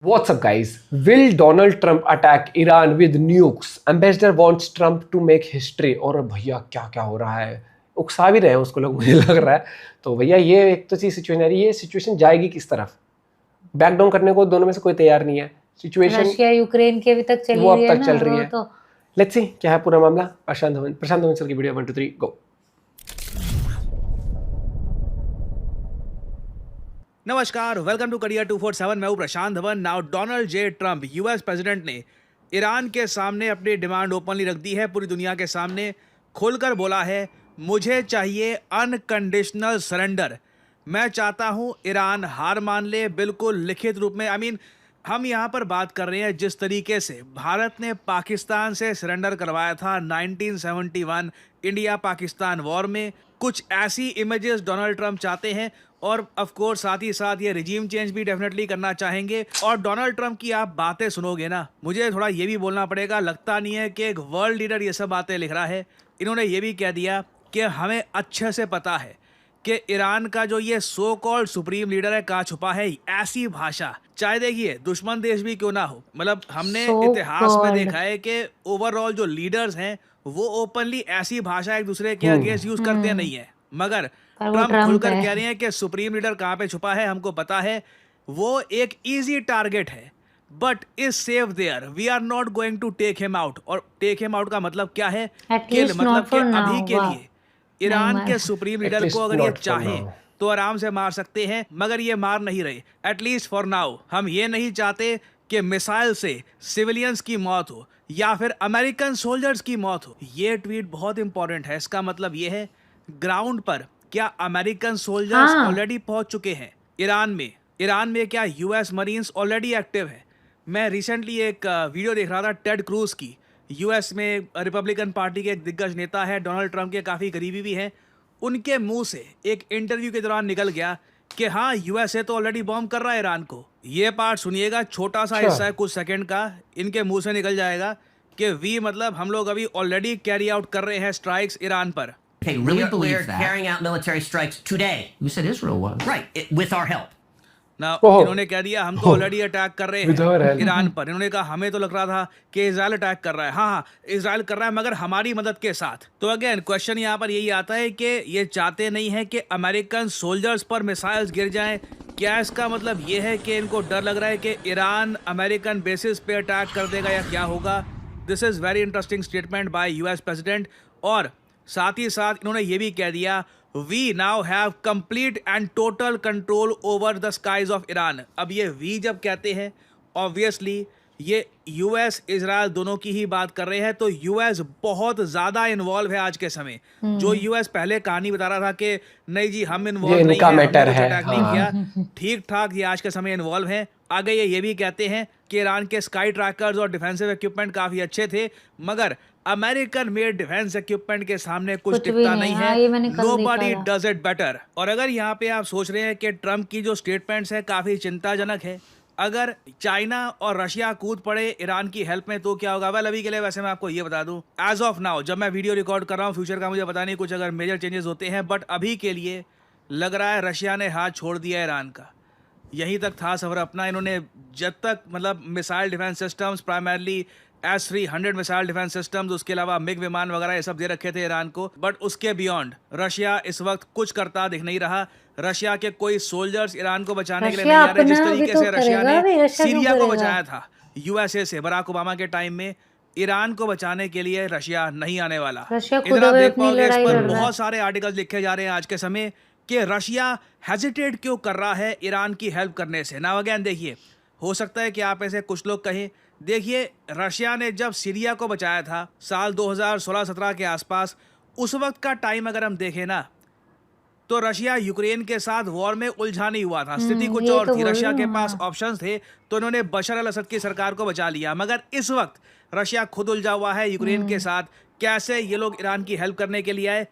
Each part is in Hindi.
What's up, guys? Will Donald Trump attack Iran with nukes? Ambassador wants Trump to make history. और भैया क्या क्या हो रहा है, उकसा भी रहे हैं उसको लोग, मुझे लग रहा है। तो भैया ये एक तो चीज सिचुएशन है, ये सिचुएशन जाएगी किस तरफ? बैक डाउन करने को दोनों में से कोई तैयार नहीं है। सिचुएशन रशिया यूक्रेन की अभी तक चली वो हुई अब है तक ना, चल रही वो है। तो लेट्स सी क्या है पूरा मामला। प्रशांत धवन सर की वीडियो 1 2 3 गो। नमस्कार, वेलकम टू करियर 247। मैं हूं Prashant Dhawan. Now Donald J Trump US president ने ईरान के सामने अपनी डिमांड ओपनली रख दी है, पूरी दुनिया के सामने खोलकर बोला है, मुझे चाहिए अनकंडीशनल सरेंडर। मैं चाहता हूं ईरान हार मान ले, बिल्कुल लिखित रूप में। हम यहाँ पर बात कर रहे हैं जिस तरीके से भारत ने पाकिस्तान से सरेंडर करवाया था 1971 इंडिया पाकिस्तान वॉर में, कुछ ऐसी इमेजेस डोनाल्ड ट्रंप चाहते हैं। और ऑफ कोर्स साथ ही साथ ये रिजीम चेंज भी डेफिनेटली करना चाहेंगे। और डोनाल्ड ट्रंप की आप बातें सुनोगे ना, मुझे थोड़ा ये भी बोलना पड़ेगा, लगता नहीं है कि एक वर्ल्ड लीडर ये सब बातें लिख रहा है। इन्होंने ये भी कह दिया कि हमें अच्छे से पता है कि ईरान का जो ये सो कॉल्ड सुप्रीम लीडर है कहाँ छुपा है। ऐसी भाषा, चाहे देखिए दुश्मन देश भी क्यों ना हो, मतलब हमने So इतिहास में called. देखा है कि ओवरऑल जो लीडर्स हैं वो ओपनली ऐसी भाषा एक दूसरे के अगेंस्ट यूज करते नहीं है। मगर पर वो ट्रम्प ट्रम्प खुलकर है। कह रहे हैं कि सुप्रीम लीडर कहाँ पे छुपा है हमको पता है, वो एक इजी टारगेट है, but is safe there, we are not going to take him out. और टेक हिम आउट का मतलब क्या है? At किल, least मतलब not कि for अभी now. के वाह, लिए ईरान नहीं के मार सुप्रीम लीडर को एटलीस्ट अगर ये नॉट फॉर चाहें नाउ। तो आराम से मार सकते हैं, मगर ये मार नहीं रहे। एटलीस्ट फॉर नाउ हम ये नहीं चाहते कि मिसाइल से सिविलियंस की मौत हो या फिर अमेरिकन सोल्जर्स की मौत हो। ये ट्वीट बहुत इंपॉर्टेंट है। इसका मतलब ये है, ग्राउंड पर क्या अमेरिकन सोल्जर्स हाँ। ऑलरेडी पहुंच चुके हैं ईरान में? क्या यूएस मरीन्स ऑलरेडी एक्टिव है? मैं रिसेंटली एक वीडियो देख रहा था टेड क्रूज की। यूएस में रिपब्लिकन पार्टी के एक दिग्गज नेता है, डोनाल्ड ट्रंप के काफ़ी करीबी भी हैं। उनके मुंह से एक इंटरव्यू के दौरान निकल गया कि हाँ, यूएसए तो ऑलरेडी बॉम्ब कर रहा है ईरान को। ये पार्ट सुनिएगा, छोटा सा हिस्सा है, कुछ सेकंड का। इनके मुंह से निकल जाएगा कि वी मतलब हम लोग अभी ऑलरेडी कैरी आउट कर रहे हैं स्ट्राइक्स ईरान पर। Okay, we're carrying out military strikes today. You said Israel was. Right, with our help. ना ओह। इन्होंने कह दिया हम तो ऑलरेडी अटैक कर रहे With our हैं help. ईरान पर। इन्होंने कहा हमें तो लग रहा था कि इजराइल अटैक कर रहा है। हाँ, इजराइल कर रहा है, मगर हमारी मदद के साथ। तो अगेन क्वेश्चन यहाँ पर यही आता है कि ये चाहते नहीं है कि अमेरिकन सोल्जर्स पर मिसाइल्स गिर जाएं। क्या इसका मतलब ये है कि इनको डर लग रहा है कि ईरान अमेरिकन बेसिस पे अटैक कर देगा या क्या होगा? This is very interesting statement by US president. और साथ ही साथ इन्होंने ये भी कह दिया, we now have complete and total control over the skies of Iran. अब ये वी जब कहते हैं, ऑब्वियसली ये यूएस इजराइल दोनों की ही बात कर रहे हैं। तो यूएस बहुत ज्यादा इन्वॉल्व है आज के समय। जो यूएस पहले कहानी बता रहा था कि नहीं जी हम इन्वॉल्व ये नहीं इनका है, हमने मैटर कुछ है, अटैक नहीं किया, ठीक ठाक ये आज के समय इन्वॉल्व है। आगे ये भी कहते हैं कि ईरान के स्काई ट्रैकर्स और डिफेंसिव इक्विपमेंट काफी अच्छे थे, मगर अमेरिकन मेड डिफेंस इक्विपमेंट के सामने कुछ कुछ भी टिकता नहीं। नहीं हाँ, है। ये मैंने कल नोबडी देखा था। Does it better. और अगर यहाँ पे आप सोच रहे हैं कि ट्रम्प की जो स्टेटमेंट्स है काफी चिंताजनक है, अगर चाइना और रशिया कूद पड़े ईरान की हेल्प में तो क्या होगा? वेल, अभी के लिए वैसे मैं आपको ये बता दूं, एज ऑफ नाउ जब मैं वीडियो रिकॉर्ड कर रहा हूँ, फ्यूचर का मुझे पता नहीं, कुछ अगर मेजर चेंजेस होते हैं, बट अभी के लिए लग रहा है रशिया ने हाथ छोड़ दिया ईरान का। यहीं तक था सफर अपना। इन्होंने जब तक मतलब missile defence systems, primarily S-300 missile defence systems, उसके अलावा मिग विमान वगैरह ये सब दे रखे थे ईरान को, बट उसके बियॉन्ड रशिया इस वक्त कुछ करता दिख नहीं रहा। रशिया के कोई सोल्जर्स ईरान को बचाने के लिए नहीं रशिया आ रहे, जिस अपना भी तरीके तो से रशिया करेगा भी, ने रशिया क्यों सीरिया को करेगा? बचाया था यूएसए से बराक ओबामा के टाइम में। ईरान को बचाने के लिए रशिया नहीं आने वाला। रशिया खुद इधर आप अभी देख अपनी पाओगे, इस लड़ाई पर लड़ रहा है। बहुत सारे आर्टिकल्स लिखे जा रहे हैं आज के समय कि रशिया हेजिटेट क्यों कर रहा है ईरान की हेल्प करने से। ना अगेन देखिए, हो सकता है कि आप ऐसे कुछ लोग कहें, देखिए रशिया ने जब सीरिया को बचाया था साल 2016-17 के आसपास, उस वक्त का टाइम अगर हम देखें ना, तो रशिया यूक्रेन के साथ वॉर में उलझा नहीं हुआ था। स्थिति कुछ ये और तो थी। बोल रशिया रही के हूँ, पास हाँ। ऑप्शंस थे, तो इन्होंने बशर अल असद की सरकार को बचा लिया। मगर इस वक्त रशिया खुद उलझा हुआ है यूक्रेन के साथ। कैसे ये लोग ईरान की हेल्प करने के लिए आए?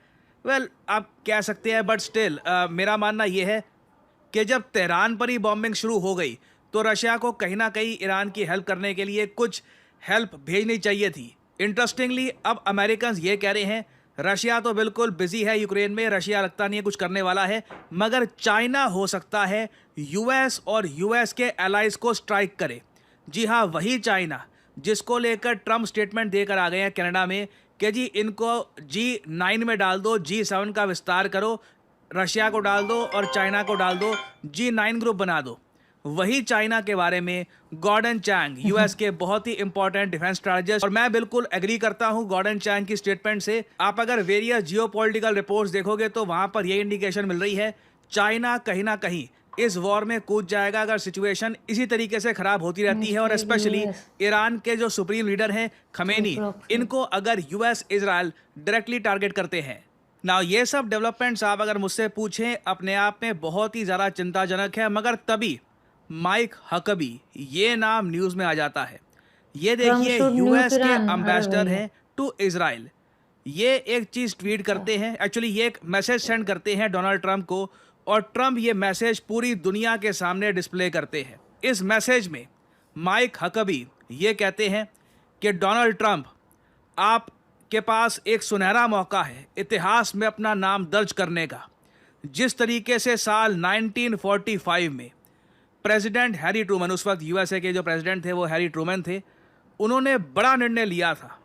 वेल, आप कह सकते हैं, बट स्टिल मेरा मानना यह है कि जब तेहरान पर ही बॉम्बिंग शुरू हो गई तो रशिया को कहीं ना कहीं ईरान की हेल्प करने के लिए कुछ हेल्प भेजनी चाहिए थी। इंटरेस्टिंगली अब अमेरिकन ये कह रहे हैं रशिया तो बिल्कुल बिजी है यूक्रेन में, रशिया लगता नहीं है कुछ करने वाला है, मगर चाइना हो सकता है यूएस और यूएस के एलाइज को स्ट्राइक करे। जी हाँ, वही चाइना जिसको लेकर ट्रम्प स्टेटमेंट देकर आ गए हैं कनाडा में कि जी इनको G9 में डाल दो, G7 का विस्तार करो, रशिया को डाल दो और चाइना को डाल दो, G9 ग्रुप बना दो। वही चाइना के बारे में गॉर्डन चैंग, यूएस के बहुत ही इंपॉर्टेंट डिफेंस स्ट्रैटेजिस्ट, और मैं बिल्कुल एग्री करता हूं गॉर्डन चैंग की स्टेटमेंट से। आप अगर वेरियस जियोपॉलिटिकल रिपोर्ट्स देखोगे तो वहां पर ये इंडिकेशन मिल रही है चाइना कहीं ना कहीं इस वॉर में कूद जाएगा अगर सिचुएशन इसी तरीके से खराब होती रहती है। और स्पेशली ईरान के जो सुप्रीम लीडर हैं खमेनी, इनको अगर यूएस इजराइल डायरेक्टली टारगेट करते हैं। नाउ ये सब डेवलपमेंट्स आप अगर मुझसे पूछें अपने आप में बहुत ही ज़्यादा चिंताजनक है, मगर तभी माइक हकबी ये नाम न्यूज़ में आ जाता है। ये देखिए यूएस के एम्बेसडर हैं टू इजराइल, ये एक चीज़ ट्वीट करते हैं, एक्चुअली ये एक मैसेज सेंड करते हैं डोनाल्ड ट्रंप को, और ट्रंप ये मैसेज पूरी दुनिया के सामने डिस्प्ले करते हैं। इस मैसेज में माइक हकबी ये कहते हैं कि डोनाल्ड ट्रंप, आपके पास एक सुनहरा मौका है इतिहास में अपना नाम दर्ज करने का। जिस तरीके से साल 1945 में प्रेसिडेंट हैरी ट्रूमन, उस वक्त यूएसए के जो प्रेसिडेंट थे वो हैरी ट्रूमन थे, उन्होंने बड़ा निर्णय लिया था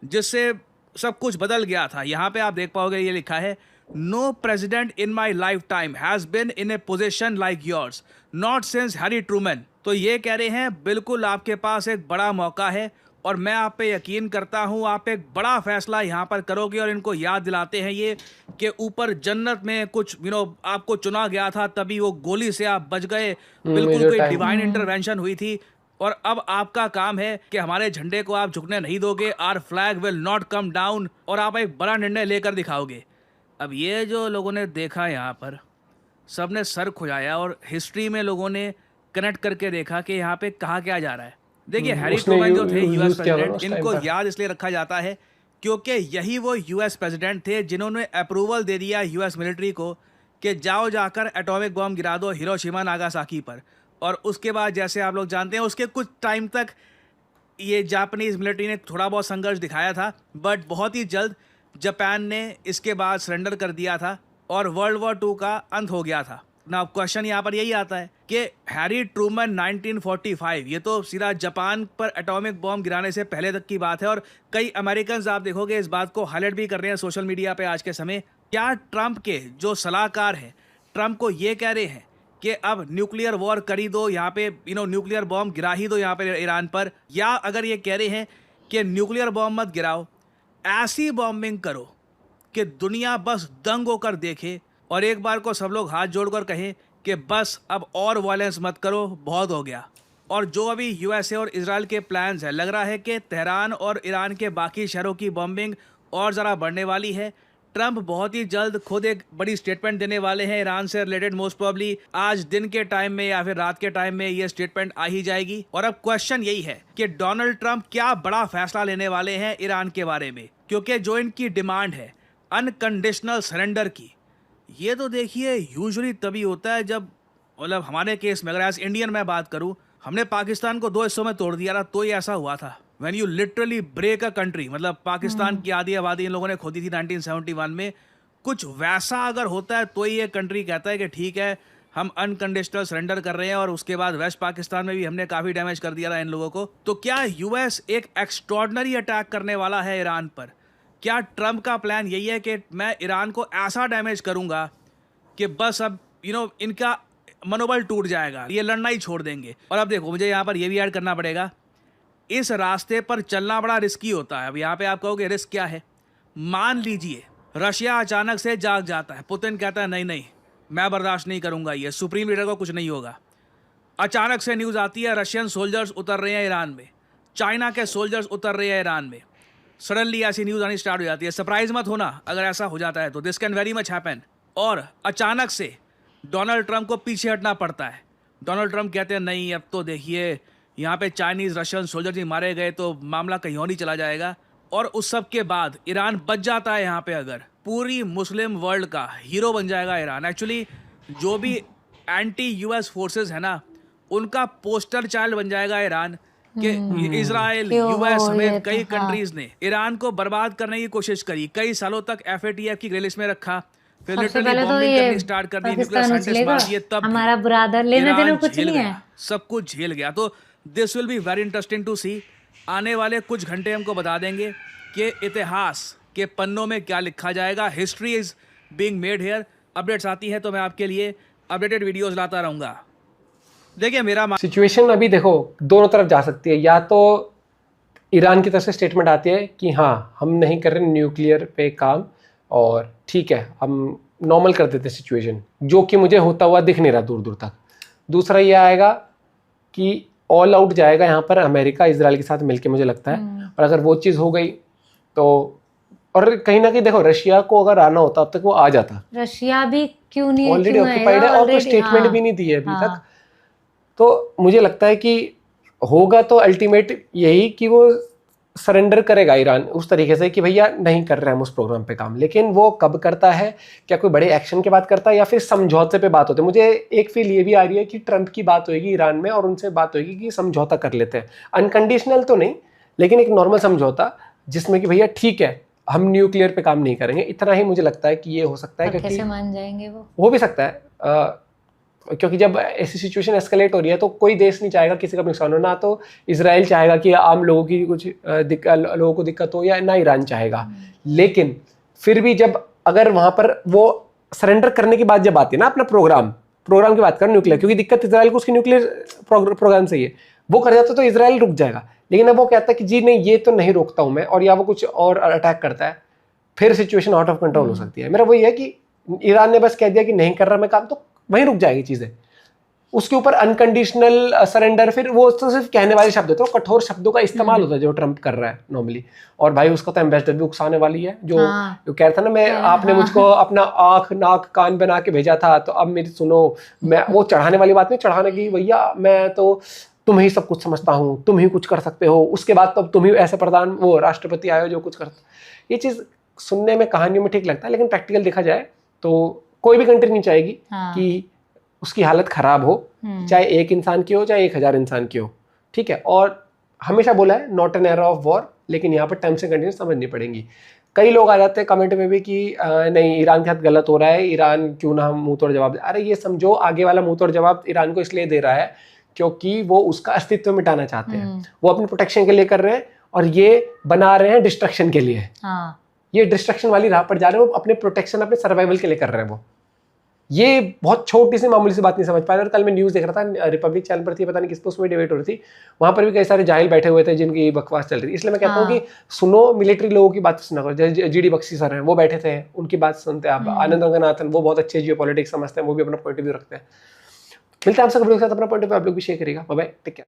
जिससे सब कुछ बदल गया था। यहाँ पे आप देख पाओगे ये लिखा है, no president in my life time has been in a position like yours not since Harry Truman. तो ये कह रहे हैं बिल्कुल आपके पास एक बड़ा मौका है और मैं आप पे यकीन करता हूँ आप एक बड़ा फैसला यहाँ पर करोगे। और इनको याद दिलाते हैं ये कि ऊपर जन्नत में कुछ आपको चुना गया था, तभी वो गोली से आप बच गए, बिल्कुल कोई डिवाइन इंटरवेंशन हुई थी। और अब आपका काम है कि हमारे झंडे को आप झुकने नहीं दोगे, our flag will not come down, और आप एक बड़ा निर्णय लेकर दिखाओगे। अब ये जो लोगों ने देखा यहाँ पर, सब ने सर खुजाया और हिस्ट्री में लोगों ने कनेक्ट करके देखा कि यहाँ पे कहा क्या जा रहा है। देखिए हैरी ट्रूमन जो थे यूएस प्रेसिडेंट, इनको याद इसलिए रखा जाता है क्योंकि यही वो यूएस प्रेसिडेंट थे जिन्होंने अप्रूवल दे दिया यूएस मिलिट्री को कि जाओ जाकर एटॉमिक बॉम्ब गिरा दो हिरोशिमा नागासाकी पर। और उसके बाद जैसे आप लोग जानते हैं उसके कुछ टाइम तक ये जापानीज मिलिट्री ने थोड़ा बहुत संघर्ष दिखाया था, बट बहुत ही जल्द जापान ने इसके बाद सरेंडर कर दिया था और वर्ल्ड वॉर 2 का अंत हो गया था। ना क्वेश्चन यहाँ पर यही आता है कि हैरी ट्रूमन 1945, ये तो सीधा जापान पर एटॉमिक बॉम्ब गिराने से पहले तक की बात है, और कई अमेरिकन आप देखोगे इस बात को हाईलाइट भी कर रहे हैं सोशल मीडिया पे आज के समय। क्या ट्रंप के जो सलाहकार हैं ट्रंप को ये कह रहे हैं कि अब न्यूक्लियर वॉर करी दो, यहाँ पे न्यूक्लियर बॉम्ब गिरा ही दो यहाँ पे ईरान पर, या अगर ये कह रहे हैं कि न्यूक्लियर बॉम्ब मत गिराओ, ऐसी बॉम्बिंग करो कि दुनिया बस दंग होकर देखे और एक बार को सब लोग हाथ जोड़कर कहें कि बस अब और वायलेंस मत करो, बहुत हो गया। और जो अभी यूएसए और इजराइल के प्लान्स हैं, लग रहा है कि तेहरान और ईरान के बाकी शहरों की बॉम्बिंग और ज़रा बढ़ने वाली है। ट्रंप बहुत ही जल्द खुद एक बड़ी स्टेटमेंट देने वाले हैं ईरान से रिलेटेड, मोस्ट प्रोबेबली आज दिन के टाइम में या फिर रात के टाइम में ये स्टेटमेंट आ ही जाएगी। और अब क्वेश्चन यही है कि डोनाल्ड ट्रंप क्या बड़ा फैसला लेने वाले हैं ईरान के बारे में, क्योंकि जो इनकी डिमांड है अनकंडीशनल सरेंडर की, ये तो देखिए यूजुअली तभी होता है जब, मतलब हमारे केस में अगर एज इंडियन मैं बात करूं, हमने पाकिस्तान को 2 हिस्सों में तोड़ दिया था, तो ये ऐसा हुआ था। When you literally break a country, मतलब पाकिस्तान की आधी आबादी इन लोगों ने खोदी थी 1971 में, कुछ वैसा अगर होता है तो ये कंट्री कहता है कि ठीक है हम अनकंडीशनल सरेंडर कर रहे हैं। और उसके बाद वेस्ट पाकिस्तान में भी हमने काफ़ी डैमेज कर दिया था इन लोगों को। तो क्या यूएस एक एक्स्ट्रॉर्डनरी अटैक करने वाला है ईरान पर? क्या ट्रंप का प्लान यही है कि मैं ईरान को ऐसा डैमेज करूंगा कि बस अब इनका मनोबल टूट जाएगा, ये लड़ना ही छोड़ देंगे? और अब देखो मुझे यहाँ पर ये भी ऐड करना पड़ेगा, इस रास्ते पर चलना बड़ा रिस्की होता है। अब यहाँ पे आप कहोगे रिस्क क्या है? मान लीजिए रशिया अचानक से जाग जाता है, पुतिन कहता है नहीं नहीं मैं बर्दाश्त नहीं करूँगा, ये सुप्रीम लीडर को कुछ नहीं होगा। अचानक से न्यूज़ आती है रशियन सोल्जर्स उतर रहे हैं ईरान में, चाइना के सोल्जर्स उतर रहे हैं ईरान में, सडनली ऐसी न्यूज़ आनी स्टार्ट हो जाती है। सरप्राइज मत होना अगर ऐसा हो जाता है तो, this can very much happen. और अचानक से डोनाल्ड ट्रंप को पीछे हटना पड़ता है। डोनाल्ड ट्रंप कहते हैं नहीं अब तो देखिए यहाँ पे चाइनीज़ रशियन सोल्जर ही मारे गए तो मामला कहीं और नहीं चला जाएगा। और उस सब के बाद ईरान बच जाता है यहाँ पे, अगर पूरी मुस्लिम वर्ल्ड का हीरो बन जाएगा ईरान। एक्चुअली जो भी एंटी यूएस फोर्सेस है ना, उनका पोस्टर चाइल्ड बन जाएगा ईरान। कि इजराइल, यूएस समेत कई कंट्रीज ने ईरान को बर्बाद करने की कोशिश करी, कई सालों तक एफएटीएफ की ग्रे लिस्ट में रखा, फिर लिटरली बॉम्बिंग करनी स्टार्ट कर दी, न्यूक्लियर साइंटिस्ट मार दिए, तब हमारा बुरादर लेना देना कुछ नहीं है, सब कुछ झेल गया। तो this will be very interesting to see. आने वाले कुछ घंटे हमको बता देंगे कि इतिहास के पन्नों में क्या लिखा जाएगा। History is being made here. Updates आती है तो मैं आपके लिए अपडेटेड वीडियोस लाता रहूंगा। देखिए मेरा सिचुएशन अभी देखो दोनों तरफ जा सकती है। या तो ईरान की तरफ से स्टेटमेंट आती है कि हाँ हम नहीं कर रहे न्यूक्लियर पे काम और ठीक है हम नॉर्मल कर देते सिचुएशन, जो कि मुझे होता हुआ दिख नहीं रहा दूर दूर तक। दूसरा ये आएगा कि ऑल आउट जाएगा यहाँ पर अमेरिका इजराइल के साथ मिलके, मुझे लगता है। और अगर वो चीज़ हो गई तो, और कहीं ना कहीं देखो रशिया को अगर आना होता अब तक वो आ जाता। रशिया भी क्यों नहीं, ऑलरेडी ऑक्यूपाइड है और कोई स्टेटमेंट भी नहीं दी है अभी तक। तो मुझे लगता है कि होगा तो अल्टीमेट यही कि वो सरेंडर करेगा ईरान उस तरीके से कि भैया नहीं कर रहे हैं हम उस प्रोग्राम पे काम। लेकिन वो कब करता है, क्या कोई बड़े एक्शन के बात करता है या फिर समझौते पे बात होती है। मुझे एक फील ये भी आ रही है कि ट्रंप की बात होगी ईरान में और उनसे बात होगी कि समझौता कर लेते हैं, अनकंडीशनल तो नहीं लेकिन एक नॉर्मल समझौता जिसमें कि भैया ठीक है हम न्यूक्लियर पे काम नहीं करेंगे। इतना ही मुझे लगता है कि ये हो सकता है। क्योंकि कैसे मान जाएंगे वो हो भी सकता है क्योंकि जब ऐसी सिचुएशन एस्केलेट हो रही है तो कोई देश नहीं चाहेगा किसी का नुकसान हो। ना तो इजराइल चाहेगा कि आम लोगों की कुछ लोगों को दिक्कत हो, या ना ईरान चाहेगा। लेकिन फिर भी जब अगर वहां पर वो सरेंडर करने की बात जब आती है ना, अपना प्रोग्राम की बात कर न्यूक्लियर, क्योंकि दिक्कत इजराइल को उसकी न्यूक्लियर प्रोग्राम से ही है, वो कर जाता तो इजराइल रुक जाएगा। लेकिन अब वो कहता है कि जी नहीं ये तो नहीं रोकता हूं मैं, और या वो कुछ और अटैक करता है, फिर सिचुएशन आउट ऑफ कंट्रोल हो सकती है। मेरा वही है कि ईरान ने बस कह दिया कि नहीं कर रहा मैं काम, तो वहीं रुक जाएगी चीजें। उसके ऊपर अनकंडीशनल सरेंडर, फिर वो तो सिर्फ कहने वाले शब्द होते हैं, कठोर शब्दों का इस्तेमाल होता है जो ट्रंप कर रहा है नॉर्मली। और भाई उसका तो एम्बेसडर भी उकसाने वाली है जो कह रहा था ना मैं आपने मुझको अपना आंख नाक कान बना के भेजा था, तो अब मेरी सुनो, मैं वो चढ़ाने वाली बात नहीं, चढ़ाने की भैया मैं तो तुम ही सब कुछ समझता हूँ, तुम ही कुछ कर सकते हो, उसके बाद तो अब तुम ही ऐसे प्रधान वो राष्ट्रपति आए हो जो कुछ कर। ये चीज सुनने में कहानियों में ठीक लगता है, लेकिन प्रैक्टिकल देखा जाए तो कोई भी कंट्री नहीं चाहेगी कि उसकी हालत खराब हो, चाहे एक इंसान की हो चाहे 1000 इंसान की हो। ठीक है, और हमेशा बोला है not an era of war, लेकिन यहाँ पर टर्म्स एंड कंडीशंस समझनी पड़ेंगी। कई लोग आ जाते हैं कमेंट में भी कि नहीं ईरान के साथ गलत हो रहा है, ईरान क्यों ना हम मुंह तोड़ जवाब दे। अरे ये समझो आगे वाला मुंह तोड़ जवाब ईरान को इसलिए दे रहा है क्योंकि वो उसका अस्तित्व मिटाना चाहते हैं। वो अपनी प्रोटेक्शन के लिए कर रहे हैं और ये बना रहे हैं डिस्ट्रक्शन के लिए। ये डिस्ट्रक्शन वाली राह पर जा रहे हैं, वो अपने प्रोटेक्शन अपने सर्वाइवल के लिए कर रहे हैं। वो ये बहुत छोटी सी मामूली सी बात नहीं समझ पा रहे। और कल मैं न्यूज़ देख रहा था, रिपब्लिक चैनल पर थी, पता नहीं किस पर, उसमें डिबेट हो रही थी, वहां पर भी कई सारे जाहिल बैठे हुए थे जिनकी बकवास चल रही थी। इसलिए मैं कहता हूँ कि सुनो, मिलिट्री लोगों की बात सुना करो। जैसे जीडी बख्शी सर हैं, वो बैठे थे, उनकी बात सुनते हैं आप। आनंद रंगनाथन वो बहुत अच्छे जियोपॉलिटिक्स समझते हैं, वो भी अपना पॉइंट ऑफ व्यू रखते हैं। मिलते हैं आपसे कभी के साथ, अपना पॉइंट ऑफ व्यू आप लोग भी शेयर करिएगा। Bye bye, take care.